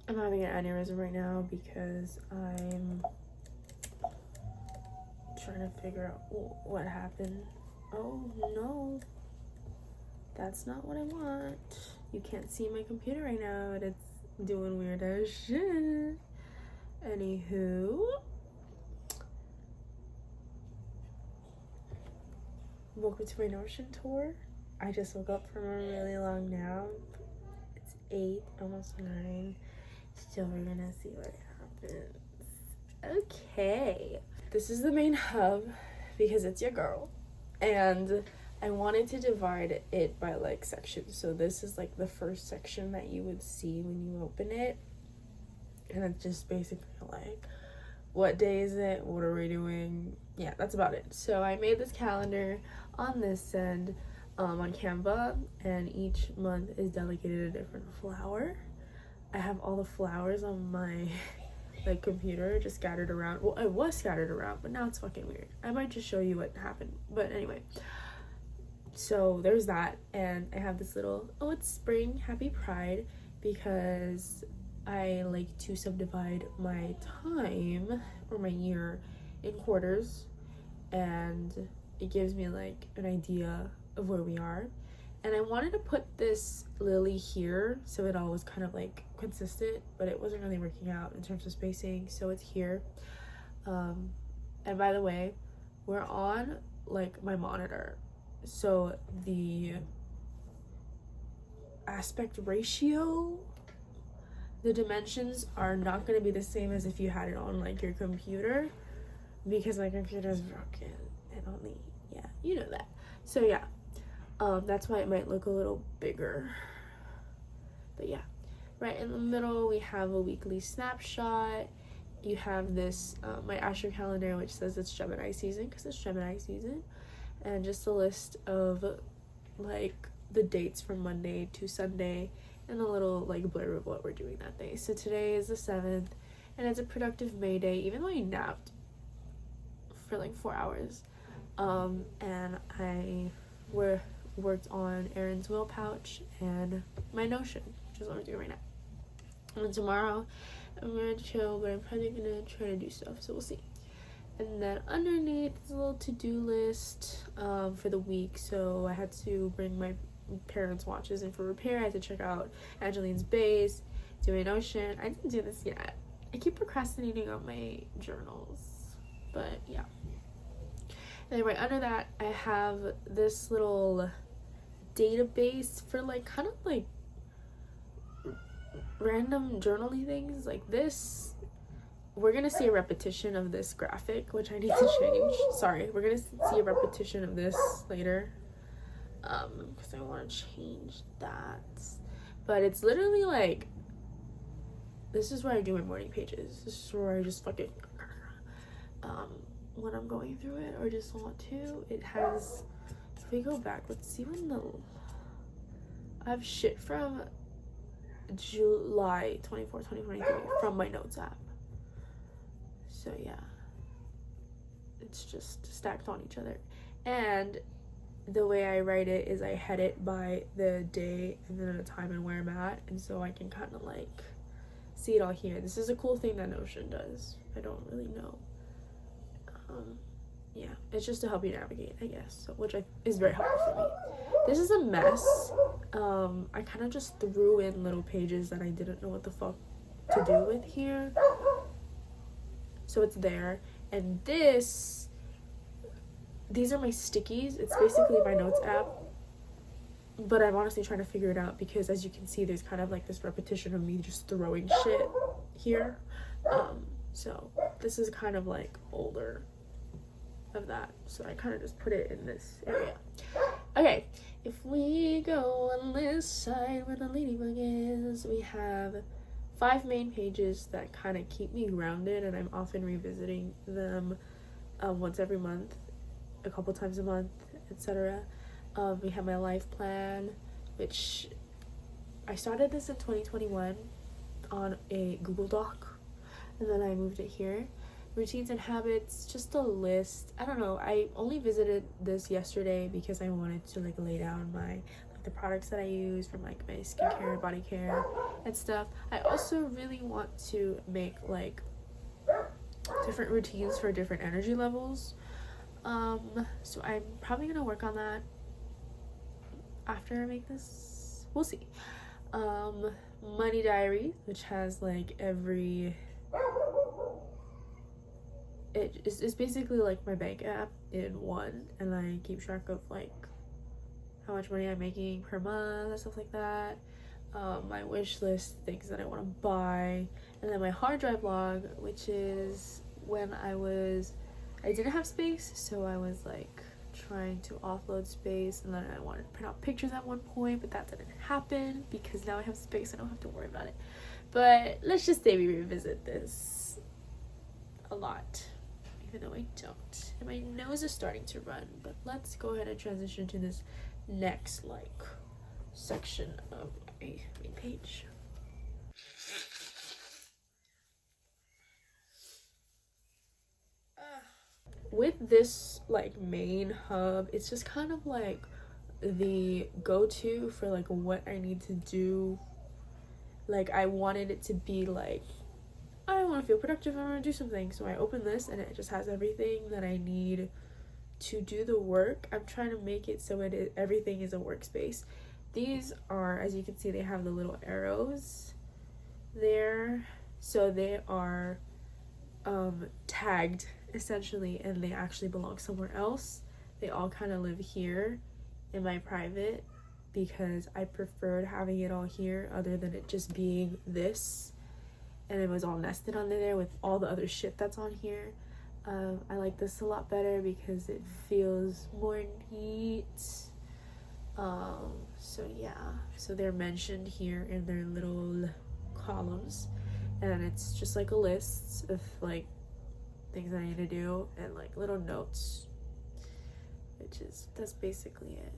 I'm having an aneurysm right now because I'm trying to figure out what happened. Oh no, that's not what I want. You can't see my computer right now, and it's doing weird as shit. Anywho, welcome to my Notion tour. I just woke up from a really long nap. It's 8, almost 9. So we're gonna see what happens. Okay. This is the main hub because it's your girl. And I wanted to divide it by like sections. So this is like the first section that you would see when you open it. And it's just basically like, what day is it? What are we doing? Yeah, that's about it. So I made this calendar on this end on Canva, and each month is dedicated a different flower. I have all the flowers on my like computer just scattered around. Well, it was scattered around, but now it's fucking weird. I might just show you what happened. But anyway, so there's that, and I have this little, oh, it's spring, happy pride, because I like to subdivide my time or my year in quarters, and it gives me like an idea of where we are. And I wanted to put this lily here so it all was kind of like consistent, but it wasn't really working out in terms of spacing, so it's here. And by the way, we're on like my monitor, so the aspect ratio, the dimensions are not going to be the same as if you had it on like your computer, because my computer is broken and only, yeah, you know that. So yeah, that's why it might look a little bigger. But yeah, right in the middle we have a weekly snapshot. You have this my astro calendar, which says it's Gemini season because it's Gemini season, and just a list of like the dates from Monday to Sunday and a little like blurb of what we're doing that day. So today is the 7th, and it's a productive May Day, even though I napped for like 4 hours. And I worked on Erin's Will Pouch and my Notion, which is what I'm doing right now. And tomorrow I'm gonna chill, but I'm probably gonna try to do stuff, so we'll see. And then underneath is a little to-do list for the week. So I had to bring my parents' watches in for repair. I had to check out Angeline's base, do an ocean. I didn't do this yet. I keep procrastinating on my journals, but yeah. And then right under that, I have this little database for like kind of like random journaling things like this. We're gonna see a repetition of this graphic, which I need to change. Sorry, we're gonna see a repetition of this later, because I want to change that. But it's literally like, this is where I do my morning pages. This is where I just fucking when I'm going through it or just want to. It has, if we go back, let's see when I have shit from July 24, 2023 from my notes app. So yeah, it's just stacked on each other. And the way I write it is I head it by the day and then the time and where I'm at, and so I can kind of like see it all here. This is a cool thing that Notion does. I don't really know. Yeah, it's just to help you navigate, I guess, so, which is very helpful for me. This is a mess. I kind of just threw in little pages that I didn't know what the fuck to do with here. So it's there. And these are my stickies. It's basically my notes app, but I'm honestly trying to figure it out because, as you can see, there's kind of like this repetition of me just throwing shit here. So this is kind of like older of that, so I kind of just put it in this area. Okay, if we go on this side where the ladybug is, we have 5 main pages that kind of keep me grounded, and I'm often revisiting them once every month, a couple times a month, etc. We have my life plan, which I started this in 2021 on a Google Doc, and then I moved it here. Routines and habits, just a list. I don't know, I only visited this yesterday because I wanted to like lay down my like the products that I use from like my skincare, body care and stuff. I also really want to make like different routines for different energy levels. So I'm probably gonna work on that after I make this. We'll see. Money diary, which has like it's basically like my bank app in one, and I keep track of like how much money I'm making per month and stuff like that. My wish list, things that I want to buy, and then my hard drive log, which is when I didn't have space, so I was like trying to offload space, and then I wanted to print out pictures at one point, but that didn't happen because now I have space. I don't have to worry about it. But let's just say we revisit this a lot, even though I don't. And my nose is starting to run, but let's go ahead and transition to this next like section of my main page. With this like main hub, it's just kind of like the go-to for like what I need to do. Like I wanted it to be like, I want to feel productive, I want to do something, so I open this and it just has everything that I need to do the work. I'm trying to make it so everything is a workspace. These are, as you can see, they have the little arrows there, so they are tagged essentially, and they actually belong somewhere else. They all kind of live here in my private because I preferred having it all here other than it just being this, and it was all nested under there with all the other shit that's on here. I like this a lot better because it feels more neat. So yeah, so they're mentioned here in their little columns, and it's just like a list of like things I need to do and like little notes, that's basically it.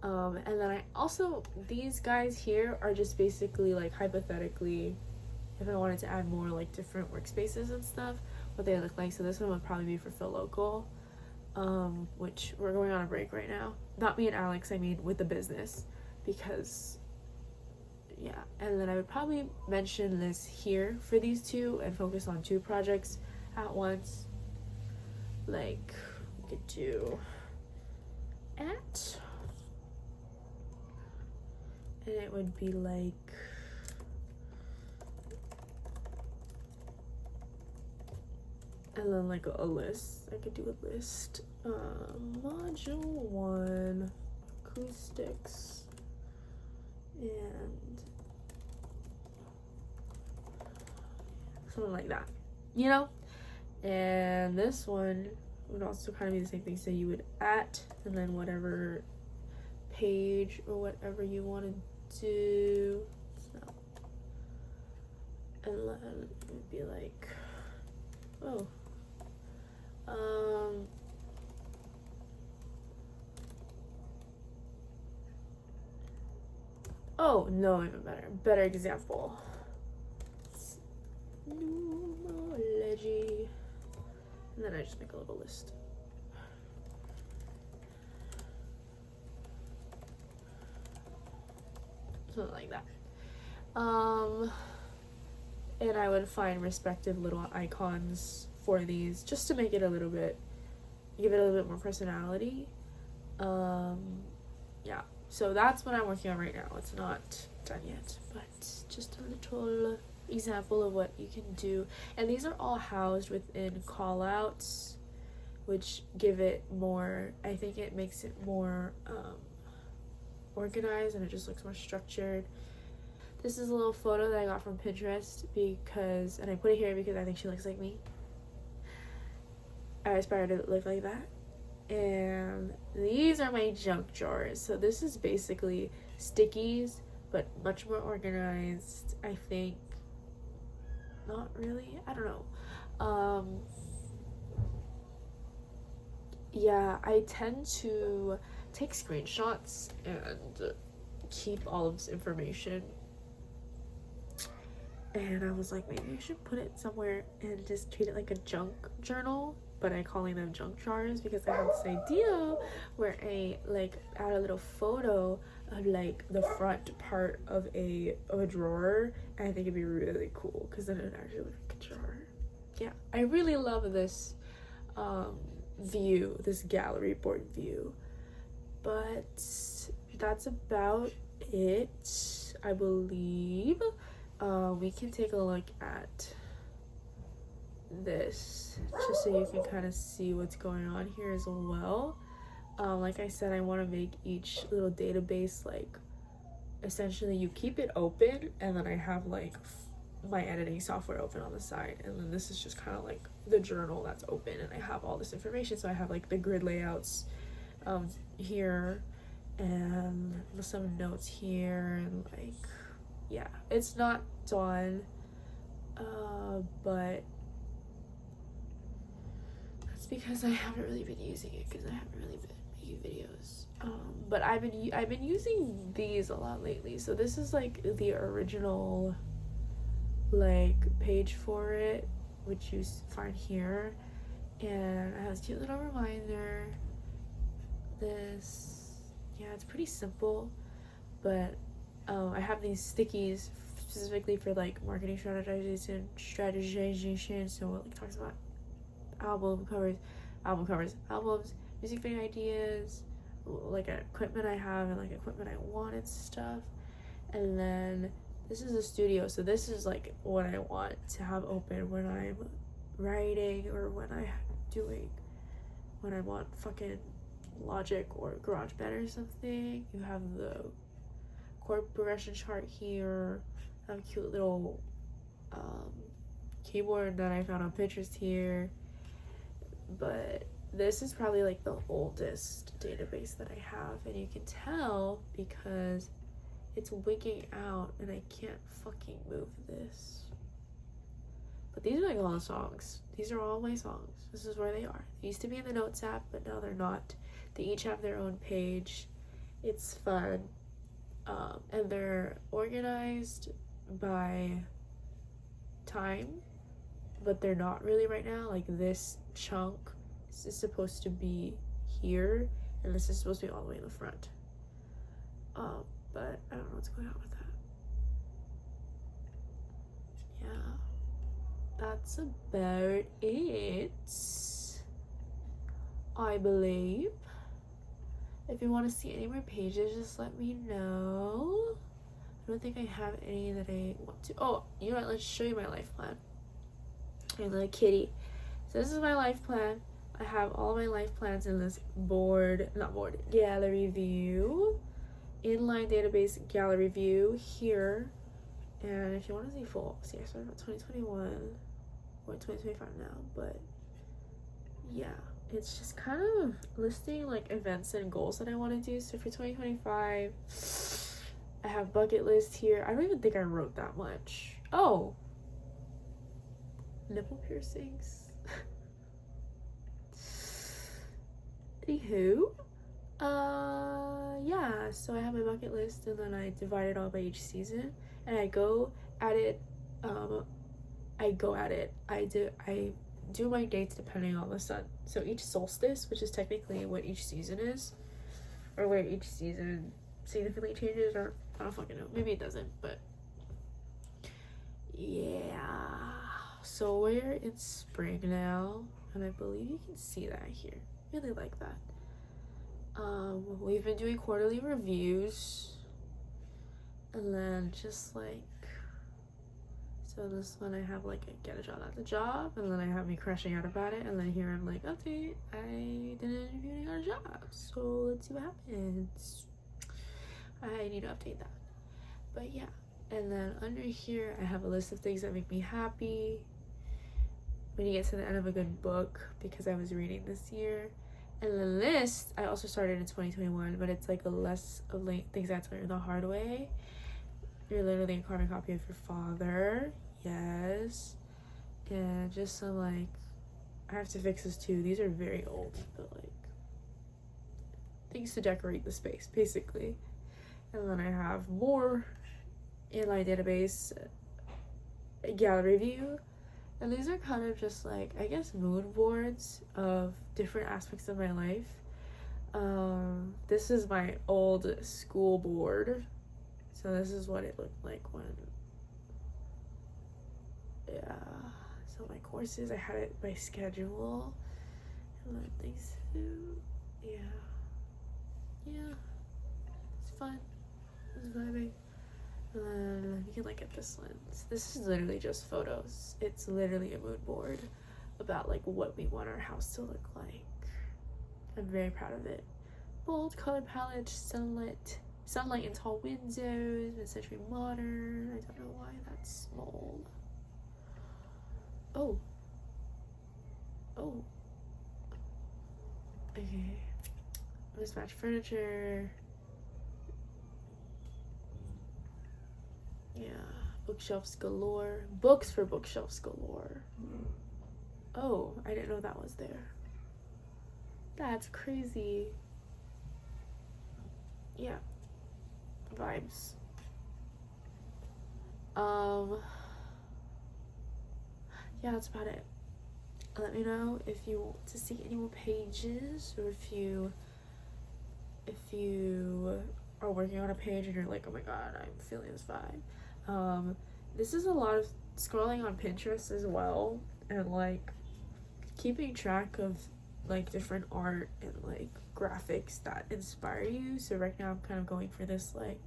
And then I also, these guys here are just basically like hypothetically if I wanted to add more like different workspaces and stuff, what they look like. So this one would probably be for Feel Local, which we're going on a break right now. Not me and Alex, I mean with the business, because yeah. And then I would probably mention this here for these two and focus on two projects at once. Like we could do at, and it would be like and then like a list. I could do a list. Module 1 acoustics and something like that, you know. And this one would also kind of be the same thing. So you would at and then whatever page or whatever you want to do. So, and then it would be like, no, even better example. Numerology. And then I just make a little list. Something like that. And I would find respective little icons for these just to make it give it a little bit more personality. Yeah, so that's what I'm working on right now. It's not done yet, but just a little example of what you can do. And these are all housed within call outs, which give it more, I think it makes it more organized, and it just looks more structured. This is a little photo that I got from Pinterest and I put it here because I think she looks like me. I aspire to look like that. And these are my junk drawers. So this is basically stickies, but much more organized, I think. Not really, I don't know. Yeah, I tend to take screenshots and keep all of this information. And I was like, maybe I should put it somewhere and just treat it like a junk journal, but I'm calling them junk drawers because I have this idea where I like add a little photo like the front part of a drawer, and I think it'd be really cool because then it actually looks like a drawer. Yeah, I really love this view, this gallery board view. But that's about it, I believe. We can take a look at this just so you can kind of see what's going on here as well. Like I said, I want to make each little database like essentially you keep it open, and then I have like my editing software open on the side, and then this is just kind of like the journal that's open, and I have all this information. So I have like the grid layouts here, and some notes here, and like, yeah, it's not done, but that's because I haven't really been using it, because I haven't really been making videos. But I've been using these a lot lately. So this is like the original like page for it, which you find here, and it has a cute little reminder. This, yeah, it's pretty simple, but I have these stickies specifically for like marketing strategization. So it like talks about albums, music video ideas, like equipment I have and like equipment I want and stuff. And then this is a studio, so this is like what I want to have open when I'm writing or when I want fucking Logic or GarageBand or something. You have the chord progression chart here. I have a cute little keyboard that I found on Pinterest here. But this is probably like the oldest database that I have, and you can tell because it's wigging out and I can't fucking move this. But these are like all the songs. These are all my songs. This is where they are. They used to be in the Notes app, but now they're not. They each have their own page. It's fun. And they're organized by time, but they're not really right now. Like this chunk is supposed to be here, and this is supposed to be all the way in the front. But I don't know what's going on with that. Yeah, that's about it, I believe. If you want to see any more pages, just let me know. I don't think I have any that I want to. Oh, you know what? Let's show you my life plan. My little kitty. So this is my life plan. I have all my life plans in this gallery view. Inline database gallery view here. And if you want to see full, see, I started about 2021. We're in 2025 now, but yeah. It's just kind of listing like events and goals that I want to do. So for 2025, I have bucket list here. I don't even think I wrote that much. Oh, nipple piercings. Anywho, yeah. So I have my bucket list, and then I divide it all by each season, and I go at it. I do my dates depending on the sun. So each solstice, which is technically what each season is, or where each season significantly changes, or I don't fucking know, maybe it doesn't, but yeah. So we're in spring now, and I believe you can see that here. Really like that. We've been doing quarterly reviews, and then just like, so this one I have like a get a job at the job, and then I have me crashing out about it, and then here I'm like, update, I did an interview and got a job, so let's see what happens. I need to update that. But yeah, and then under here I have a list of things that make me happy when you get to the end of a good book, because I was reading this year. And the list I also started in 2021, but it's like a list of like things I had to learn the hard way. You're literally a carbon copy of your father. Yes. And just some like, I have to fix this too. These are very old, but like things to decorate the space, basically. And then I have more inline database gallery view. And these are kind of just like, I guess, mood boards of different aspects of my life. This is my old school board. So this is what it looked like when, yeah. So my courses, I had it by schedule. And then things too. Yeah. Yeah. It's fun. It's vibing. And then you can like get this lens. This is literally just photos. It's literally a mood board about like what we want our house to look like. I'm very proud of it. Bold color palette, sunlight in tall windows, mid-century modern. I don't know why that's small. Oh. Okay. Mismatched furniture. Yeah. Bookshelves galore. Books for bookshelves galore. Oh, I didn't know that was there. That's crazy. Yeah. Vibes. Yeah, that's about it. Let me know if you want to see any more pages, or if you are working on a page and you're like, oh my god, I'm feeling this vibe. This is a lot of scrolling on Pinterest as well, and like keeping track of like different art and like graphics that inspire you. So right now I'm kind of going for this like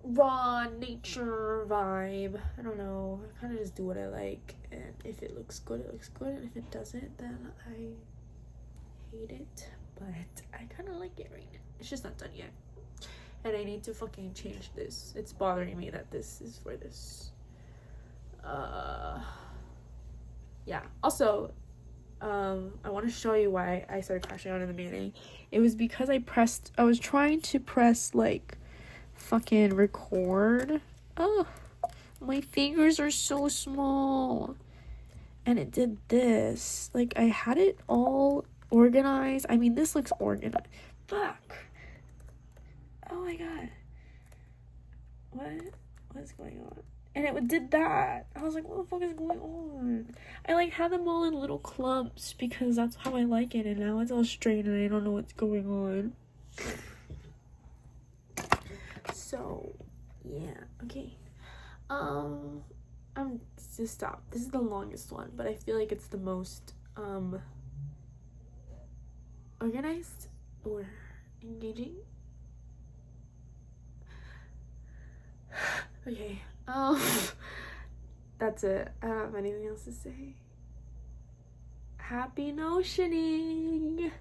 raw nature vibe. I don't know, I kind of just do what I like, and if it looks good, it looks good, and if it doesn't, then I hate it. But I kind of like it right now. It's just not done yet, and I need to fucking change this. It's bothering me that this is for this. Yeah, also I want to show you why I started crashing out in the beginning. It was because I was trying to press like fucking record. Oh, my fingers are so small, and it did this. Like, I had it all organized. I mean, this looks organized. Fuck. Oh my god. What's going on? And it did that. I was like, what the fuck is going on? I like had them all in little clumps because that's how I like it, and now it's all straight and I don't know what's going on. So yeah, okay. I'm just stop. This is the longest one, but I feel like it's the most organized or engaging. Okay. That's it. I don't have anything else to say. Happy notioning!